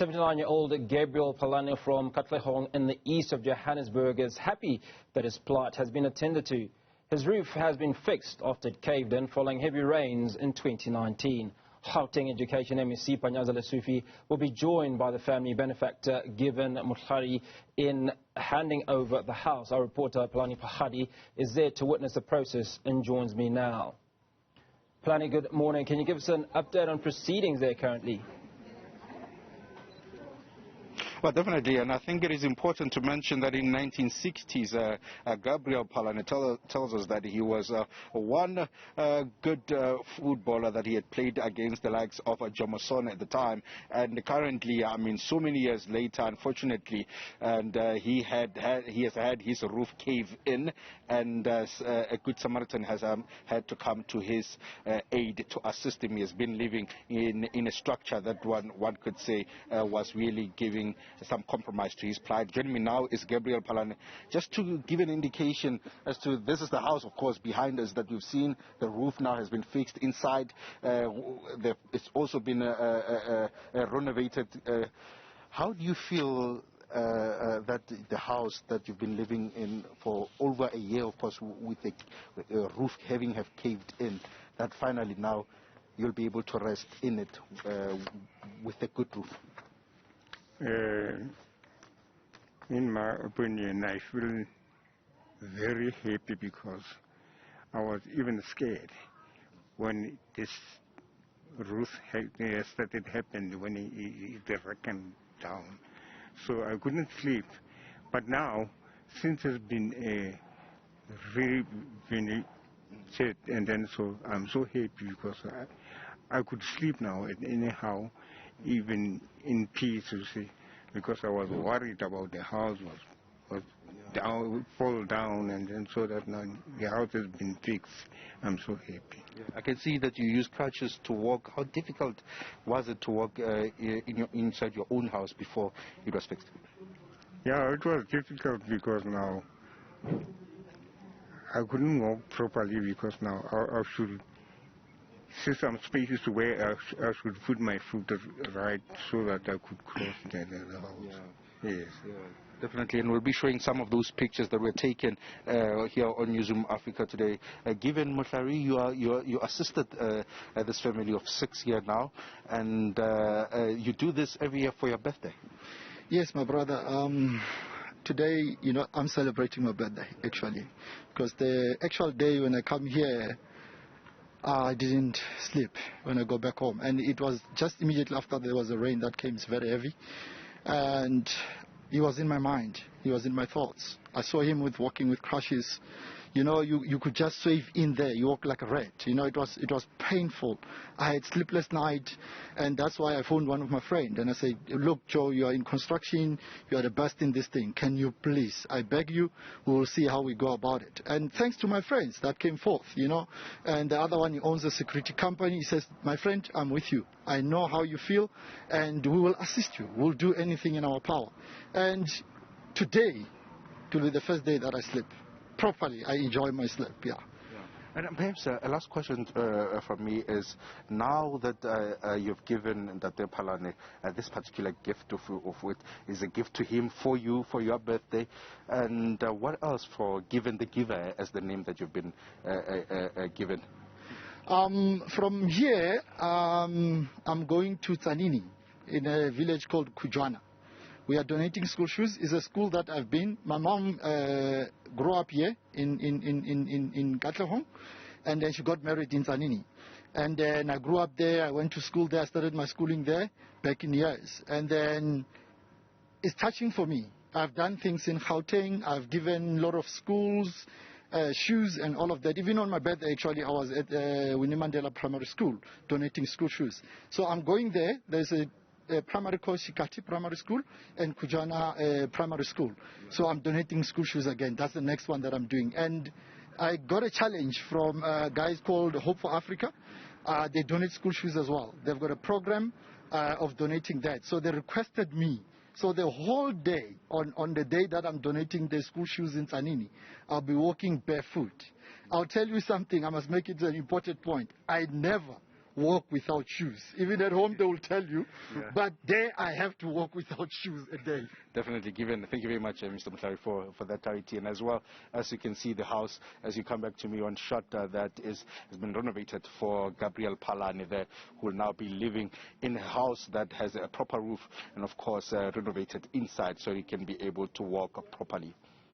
79-year-old Gabriel Phalane from Katlehong in the east of Johannesburg is happy that his plight has been attended to. His roof has been fixed after it caved in following heavy rains in 2019. Gauteng Education MEC Panyaza Lesufi will be joined by the family benefactor Gabriel Phalane in handing over the house. Our reporter Pelane Phakgadi is there to witness the process and joins me now. Pelane, good morning. Can you give us an update on proceedings there currently? Well, definitely, and I think it is important to mention that in 1960s, Gabriel Phalane tells us that he was one good footballer that he had played against the likes of Johannesburg at the time, and currently, I mean, so many years later, unfortunately, and he has had his roof cave in, and a good Samaritan has had to come to his aid to assist him. He has been living in a structure that one could say was really giving some compromise to his plight. Joining me now is Gabriel Phalane. Just to give an indication as to, this is the house, of course, behind us that we've seen. The roof now has been fixed inside. It's also been renovated. How do you feel that the house that you've been living in for over a year, of course, with the roof having caved in, that finally now you'll be able to rest in it with a good roof? In my opinion, I feel very happy because I was even scared when this roof started happening, when the wreck came down. So I couldn't sleep. But now, since it's been really been said, and then so I'm so happy because I could sleep now anyhow, even in peace, you see, because I was worried about the house was down, fall down, and then so that now the house has been fixed. I'm so happy. Yeah. I can see that you use crutches to walk. How difficult was it to walk inside your own house before it was fixed? Yeah, it was difficult because now I couldn't walk properly because now I should see some spaces where I should put my foot right so that I could cross the house. Yeah. Yes. Yeah, definitely, and we'll be showing some of those pictures that were taken here on Newsroom Africa today. Given Mutlari, you assisted this family of 6 years now, and you do this every year for your birthday. Yes, my brother. Today, I'm celebrating my birthday actually, because the actual day when I come here, I didn't sleep when I go back home, and it was just immediately after there was a rain that came. It's very heavy, and he was in my mind. He was in my thoughts. I saw him walking with crutches. You could just swave in there. You walk like a rat. It was painful. I had sleepless night, and that's why I phoned one of my friends and I said, "Look, Joe, you are in construction. You are the best in this thing. Can you please? I beg you. We will see how we go about it." And thanks to my friends that came forth, And the other one, he owns a security company. He says, "My friend, I'm with you. I know how you feel, and we will assist you. We'll do anything in our power." And today, will be the first day that I sleep properly. I enjoy my sleep, yeah. And perhaps a last question from me is, now that you've given Dr. Phalane this particular gift of it is a gift to him for you, for your birthday, and what else for Given the Giver as the name that you've been given? From here, I'm going to Tzanini in a village called Kujwana. We are donating school shoes. It's a school that I've been. My mom grew up here in Katlehong, and then she got married in Tzanini. And then I grew up there. I went to school there. I started my schooling there back in years. And then it's touching for me. I've done things in Gauteng. I've given a lot of schools shoes and all of that. Even on my birthday, actually, I was at Winnie Mandela Primary School donating school shoes. So I'm going there. There's a primary called Shikati Primary School and Kujana Primary School. So I'm donating school shoes again. That's the next one that I'm doing. And I got a challenge from guys called Hope for Africa. They donate school shoes as well. They've got a program of donating that. So they requested me. So the whole day, on the day that I'm donating the school shoes in Tzanini, I'll be walking barefoot. I'll tell you something. I must make it an important point. I never walk without shoes. Even at home they will tell you, but there I have to walk without shoes a day. Definitely given. Thank you very much, Mr. Mhlari, for that clarity. And as well, as you can see, the house, as you come back to me on shot, that has been renovated for Gabriel Phalane there, who will now be living in a house that has a proper roof and, of course, renovated inside so he can be able to walk properly.